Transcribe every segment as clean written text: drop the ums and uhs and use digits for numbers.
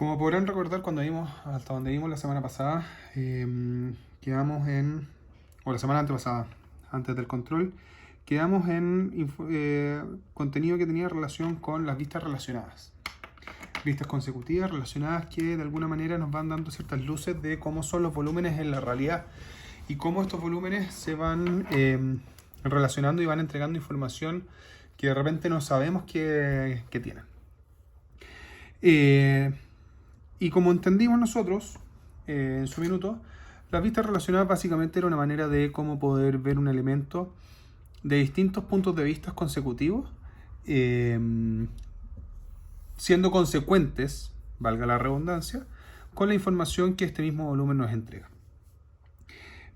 Como podrán recordar cuando vimos, hasta donde vimos la semana pasada, quedamos en, o la semana antepasada, antes del control, quedamos en contenido que tenía relación con las vistas relacionadas. Vistas consecutivas relacionadas que de alguna manera nos van dando ciertas luces de cómo son los volúmenes en la realidad y cómo estos volúmenes se van relacionando y van entregando información que de repente no sabemos que tienen. Y como entendimos nosotros en su minuto, las vistas relacionadas básicamente era una manera de cómo poder ver un elemento de distintos puntos de vista consecutivos, eh, siendo consecuentes, valga la redundancia, con la información que este mismo volumen nos entrega.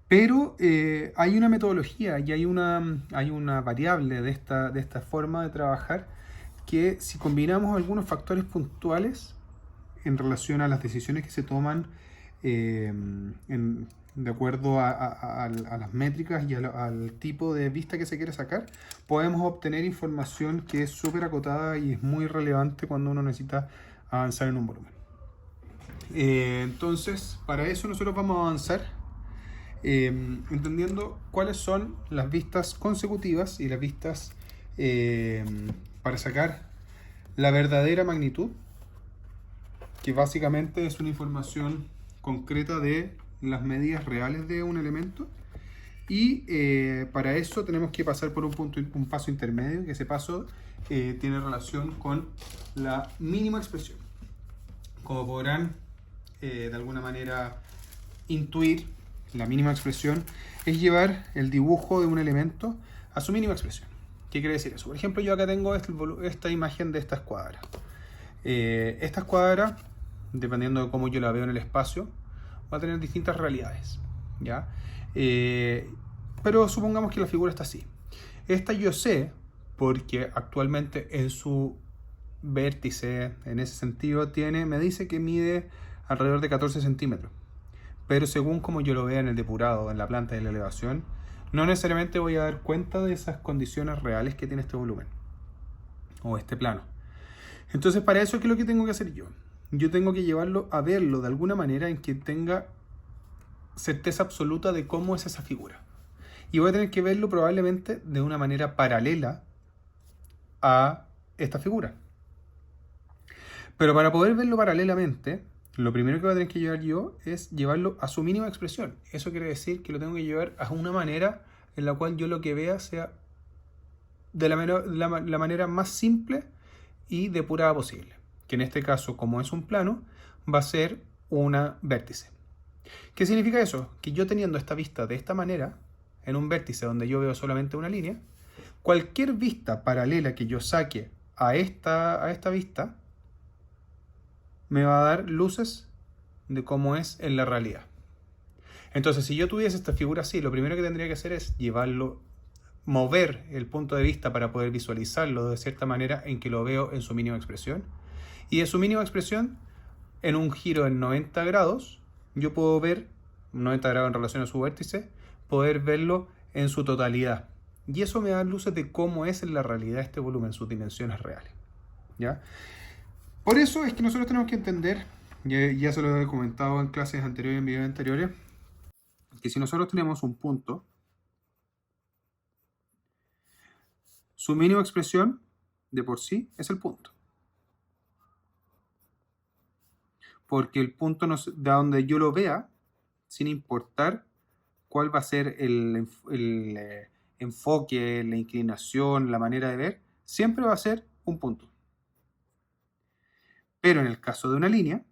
Pero hay una metodología y hay una variable de esta forma de trabajar que si combinamos algunos factores puntuales en relación a las decisiones que se toman de acuerdo a las métricas y al tipo de vista que se quiere sacar, podemos obtener información que es súper acotada y es muy relevante cuando uno necesita avanzar en un volumen. Entonces, para eso nosotros vamos a avanzar entendiendo cuáles son las vistas consecutivas y las vistas para sacar la verdadera magnitud, que básicamente es una información concreta de las medidas reales de un elemento. Y para eso tenemos que pasar por un paso intermedio, que ese paso tiene relación con la mínima expresión. Como podrán de alguna manera intuir, la mínima expresión es llevar el dibujo de un elemento a su mínima expresión. ¿Qué quiere decir eso? Por ejemplo, yo acá tengo esta imagen de esta escuadra. Esta escuadra, dependiendo de cómo yo la veo en el espacio, va a tener distintas realidades, ¿ya? Pero supongamos que la figura está así. Esta yo sé, porque actualmente en su vértice, en ese sentido, me dice que mide alrededor de 14 centímetros. Pero según como yo lo vea en el depurado, en la planta de la elevación, no necesariamente voy a dar cuenta de esas condiciones reales que tiene este volumen o este plano. Entonces, para eso, ¿qué es lo que tengo que hacer yo? Yo tengo que llevarlo a verlo de alguna manera en que tenga certeza absoluta de cómo es esa figura. Y voy a tener que verlo probablemente de una manera paralela a esta figura. Pero para poder verlo paralelamente, lo primero que voy a tener que llevar yo es llevarlo a su mínima expresión. Eso quiere decir que lo tengo que llevar a una manera en la cual yo lo que vea sea de la manera más simple y depurada posible. Que en este caso, como es un plano, va a ser una vértice. ¿Qué significa eso? Que yo teniendo esta vista de esta manera, en un vértice donde yo veo solamente una línea, cualquier vista paralela que yo saque a esta vista, me va a dar luces de cómo es en la realidad. Entonces, si yo tuviese esta figura así, lo primero que tendría que hacer es mover el punto de vista para poder visualizarlo de cierta manera en que lo veo en su mínima expresión. Y de su mínima expresión, en un giro en 90 grados, yo puedo ver 90 grados en relación a su vértice, poder verlo en su totalidad. Y eso me da luces de cómo es en la realidad este volumen, sus dimensiones reales. ¿Ya? Por eso es que nosotros tenemos que entender, ya se lo he comentado en clases anteriores, en videos anteriores, que si nosotros tenemos un punto, su mínima expresión de por sí es el punto. Porque el punto de donde yo lo vea, sin importar cuál va a ser el enfoque, la inclinación, la manera de ver, siempre va a ser un punto. Pero en el caso de una línea,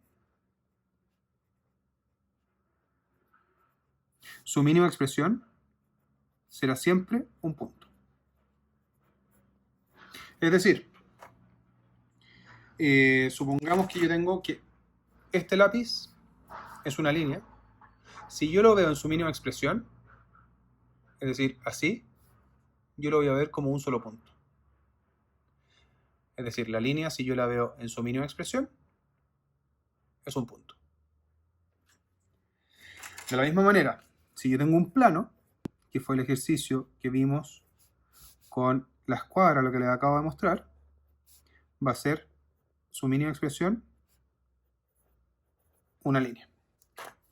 su mínima expresión será siempre un punto. Es decir, supongamos que yo tengo que este lápiz es una línea. Si yo lo veo en su mínima expresión, es decir, así, yo lo voy a ver como un solo punto. Es decir, la línea, si yo la veo en su mínima expresión, es un punto. De la misma manera, si yo tengo un plano, que fue el ejercicio que vimos con la escuadra, lo que les acabo de mostrar, va a ser su mínima expresión una línea.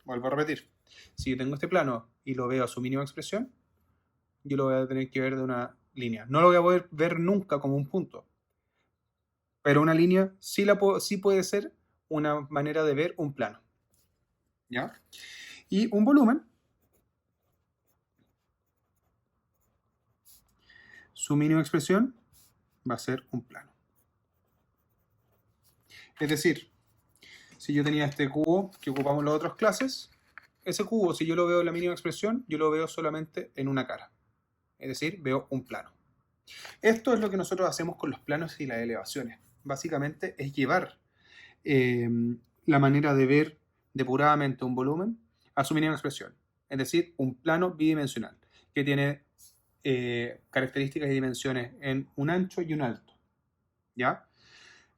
Vuelvo a repetir. Si yo tengo este plano y lo veo a su mínima expresión, yo lo voy a tener que ver de una línea. No lo voy a poder ver nunca como un punto. Pero una línea sí puede ser una manera de ver un plano. ¿Ya? Y un volumen, su mínima expresión va a ser un plano. Es decir, si yo tenía este cubo que ocupamos en las otras clases, ese cubo, si yo lo veo en la mínima expresión, yo lo veo solamente en una cara. Es decir, veo un plano. Esto es lo que nosotros hacemos con los planos y las elevaciones. Básicamente es llevar la manera de ver depuradamente un volumen a su mínima expresión. Es decir, un plano bidimensional que tiene características y dimensiones en un ancho y un alto. ¿Ya?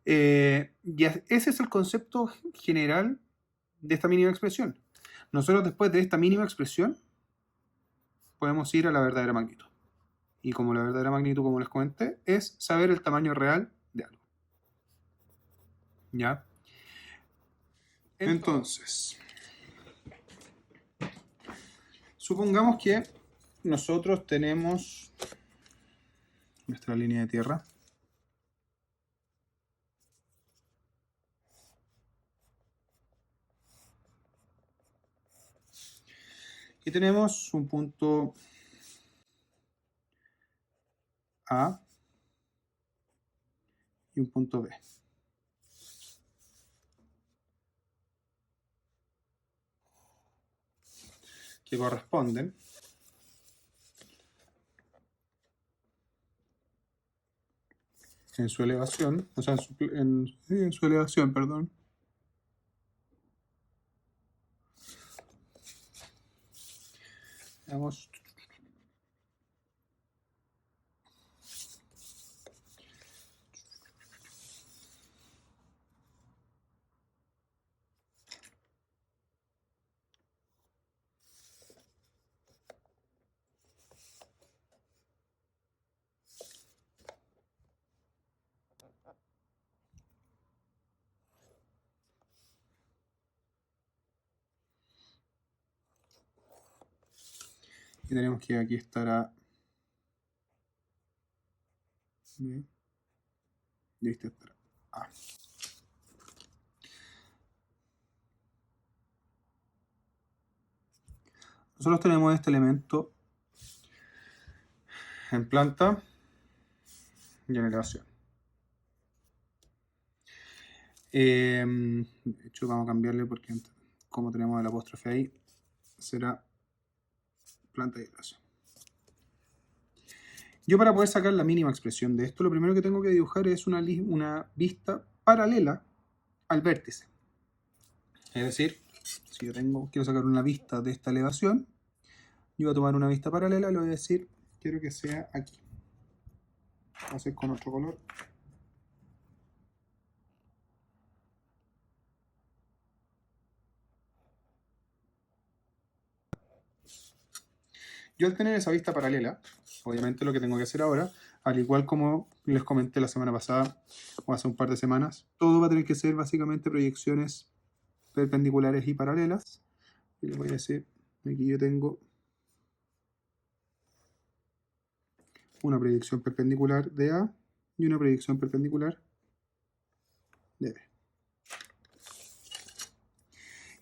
Y ese es el concepto general de esta mínima expresión. Nosotros después de esta mínima expresión podemos ir a la verdadera magnitud. Y como la verdadera magnitud, como les comenté, es saber el tamaño real de algo. ¿Ya? Entonces, supongamos que nosotros tenemos nuestra línea de tierra. Y tenemos un punto A y un punto B. Que corresponden en su elevación, o sea, en su elevación, perdón. Veamos. Y tenemos que aquí estará B y este estará A. Nosotros tenemos este elemento en planta y en elevación. De hecho, vamos a cambiarle porque como tenemos el apóstrofe ahí, será planta y elevación. Yo para poder sacar la mínima expresión de esto, lo primero que tengo que dibujar es una vista paralela al vértice. Es decir, si yo quiero sacar una vista de esta elevación, yo voy a tomar una vista paralela y le voy a decir, quiero que sea aquí. Voy a hacer con otro color. Yo al tener esa vista paralela, obviamente lo que tengo que hacer ahora, al igual como les comenté la semana pasada o hace un par de semanas, todo va a tener que ser básicamente proyecciones perpendiculares y paralelas. Y les voy a decir, aquí yo tengo una proyección perpendicular de A y una proyección perpendicular de B.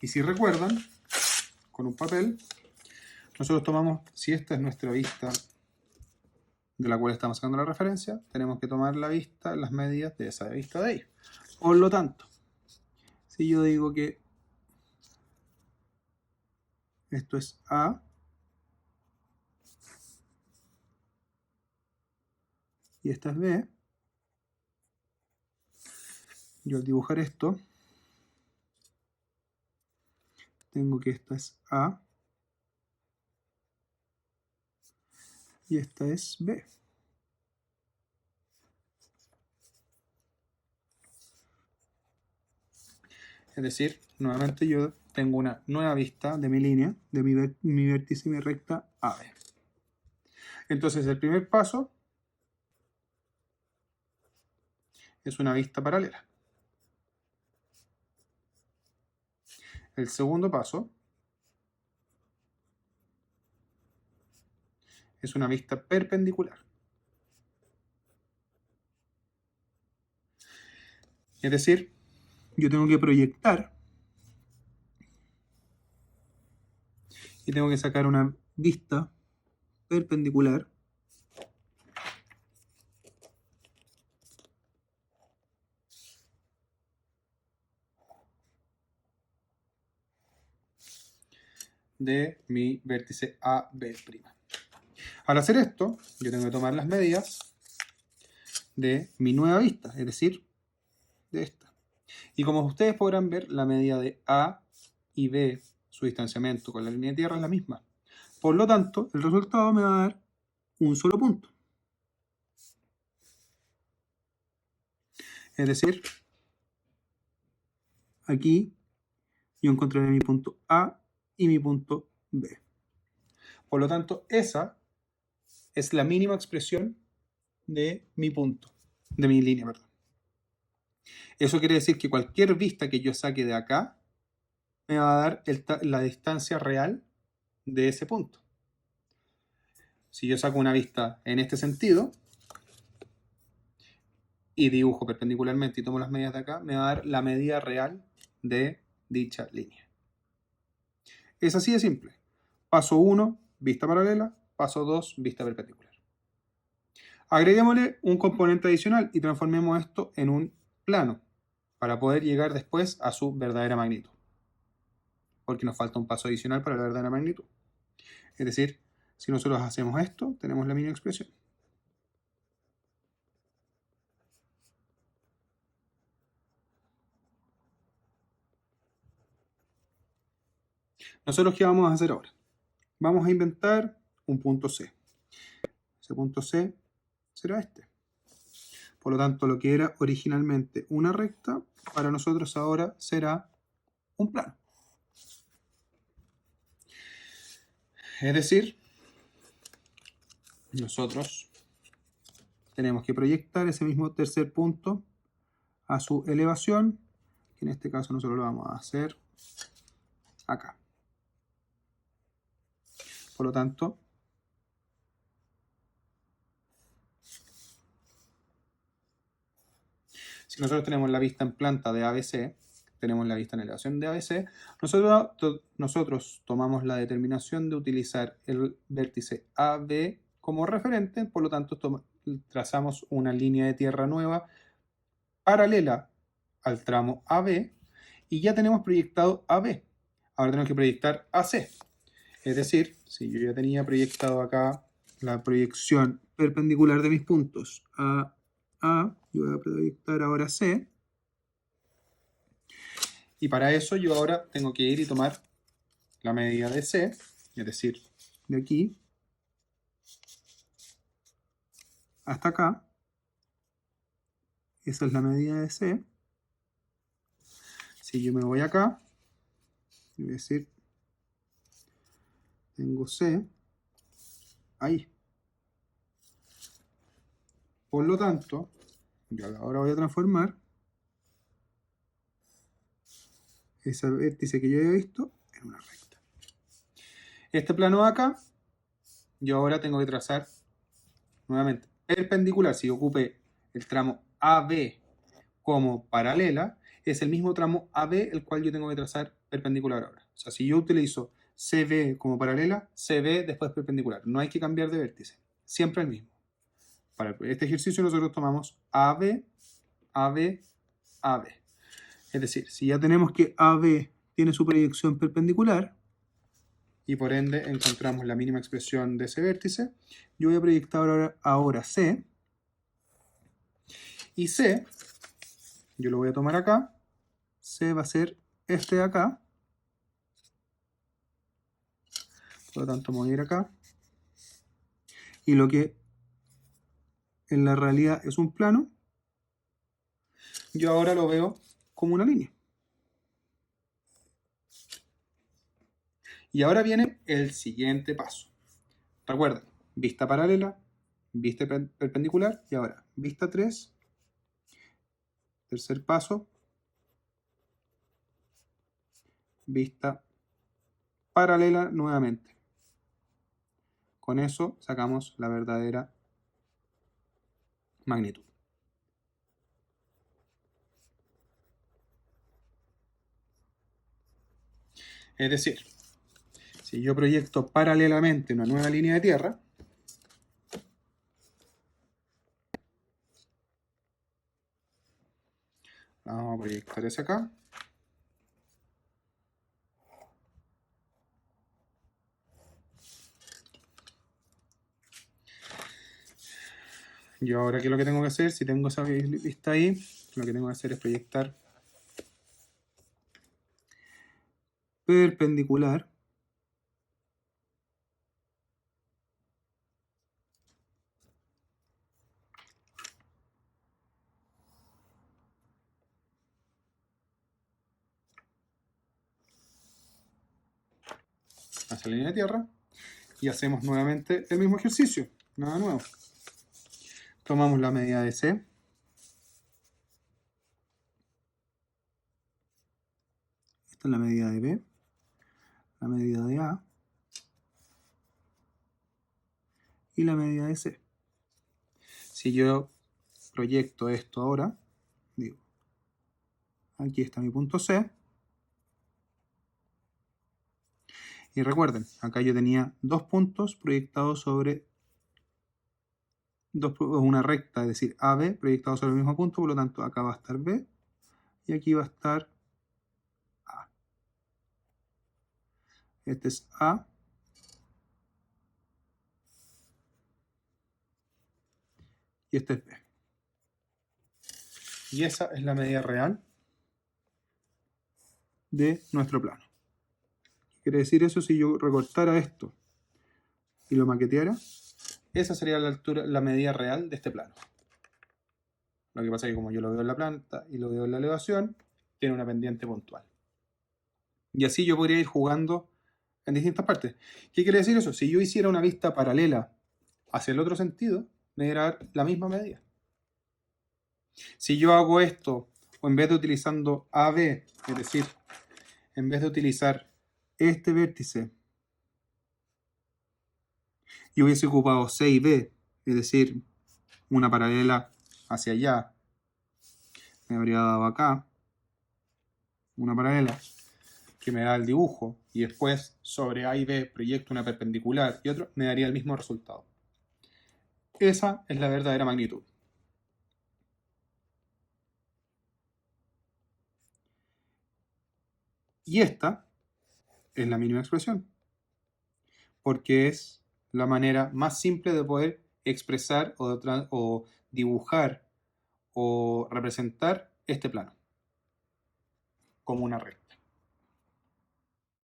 Y si recuerdan, con un papel, nosotros tomamos, si esta es nuestra vista de la cual estamos sacando la referencia, tenemos que tomar la vista, las medidas de esa vista de ahí. Por lo tanto, si yo digo que esto es A y esta es B, yo al dibujar esto, tengo que esta es A y esta es B. Es decir, nuevamente yo tengo una nueva vista de mi línea, de mi vértice y mi recta AB. Entonces el primer paso es una vista paralela. El segundo paso es una vista perpendicular. Es decir, yo tengo que proyectar y tengo que sacar una vista perpendicular de mi vértice AB'. Al hacer esto, yo tengo que tomar las medidas de mi nueva vista, es decir, de esta. Y como ustedes podrán ver, la medida de A y B, su distanciamiento con la línea de tierra es la misma. Por lo tanto, el resultado me va a dar un solo punto. Es decir, aquí yo encontraré mi punto A y mi punto B. Por lo tanto, esa es la mínima expresión de mi punto, de mi línea, perdón. Eso quiere decir que cualquier vista que yo saque de acá me va a dar la distancia real de ese punto. Si yo saco una vista en este sentido y dibujo perpendicularmente y tomo las medidas de acá, me va a dar la medida real de dicha línea. Es así de simple. Paso 1, vista paralela. Paso 2, vista perpendicular. Agreguémosle un componente adicional y transformemos esto en un plano para poder llegar después a su verdadera magnitud. Porque nos falta un paso adicional para la verdadera magnitud. Es decir, si nosotros hacemos esto, tenemos la misma expresión. Nosotros, ¿qué vamos a hacer ahora? Vamos a inventar un punto C. Ese punto C será este. Por lo tanto, lo que era originalmente una recta, para nosotros ahora será un plano. Es decir, nosotros tenemos que proyectar ese mismo tercer punto a su elevación, que en este caso nosotros lo vamos a hacer acá. Por lo tanto, si nosotros tenemos la vista en planta de ABC, tenemos la vista en elevación de ABC, nosotros tomamos la determinación de utilizar el vértice AB como referente, por lo tanto trazamos una línea de tierra nueva paralela al tramo AB y ya tenemos proyectado AB. Ahora tenemos que proyectar AC. Es decir, si yo ya tenía proyectado acá la proyección perpendicular de mis puntos A, yo voy a proyectar ahora C. Y para eso yo ahora tengo que ir y tomar la medida de C, es decir, de aquí hasta acá. Esa es la medida de C. Si yo me voy acá, es decir, tengo C ahí. Por lo tanto, yo ahora voy a transformar ese vértice que yo había visto en una recta. Este plano de acá, yo ahora tengo que trazar nuevamente perpendicular. Si yo ocupé el tramo AB como paralela, es el mismo tramo AB el cual yo tengo que trazar perpendicular ahora. O sea, si yo utilizo CB como paralela, CB después perpendicular. No hay que cambiar de vértice. Siempre el mismo. Para este ejercicio nosotros tomamos AB, AB, AB. Es decir, si ya tenemos que AB tiene su proyección perpendicular y por ende encontramos la mínima expresión de ese vértice, yo voy a proyectar ahora C. Y C, yo lo voy a tomar acá. C va a ser este de acá. Por lo tanto, me voy a ir acá. Y lo que en la realidad es un plano, yo ahora lo veo como una línea. Y ahora viene el siguiente paso. Recuerden, vista paralela, vista perpendicular y ahora vista 3. Tercer paso, vista paralela nuevamente. Con eso sacamos la verdadera magnitud. Es decir, si yo proyecto paralelamente una nueva línea de tierra, vamos a proyectar esa acá. Yo ahora, ¿qué es lo que tengo que hacer? Si tengo esa vista ahí, lo que tengo que hacer es proyectar perpendicular hacia la línea de tierra y hacemos nuevamente el mismo ejercicio, nada nuevo. Tomamos la medida de C, esta es la medida de B, la medida de A y la medida de C. Si yo proyecto esto ahora, digo, aquí está mi punto C, y recuerden, acá yo tenía dos puntos proyectados sobre una recta, es decir, AB proyectado sobre el mismo punto, por lo tanto acá va a estar B y aquí va a estar A. Este es A y este es B. Y esa es la medida real de nuestro plano. ¿Qué quiere decir eso? Si yo recortara esto y lo maqueteara, esa sería la altura, la medida real de este plano. Lo que pasa es que como yo lo veo en la planta y lo veo en la elevación, tiene una pendiente puntual. Y así yo podría ir jugando en distintas partes. ¿Qué quiere decir eso? Si yo hiciera una vista paralela hacia el otro sentido, me debería dar la misma medida. Si yo hago esto, o en vez de utilizando AB, es decir, en vez de utilizar este vértice, yo hubiese ocupado C y B, es decir, una paralela hacia allá, me habría dado acá una paralela que me da el dibujo, y después sobre A y B proyecto una perpendicular y otro, me daría el mismo resultado. Esa es la verdadera magnitud. Y esta es la mínima expresión, porque es la manera más simple de poder expresar o dibujar o representar este plano como una recta.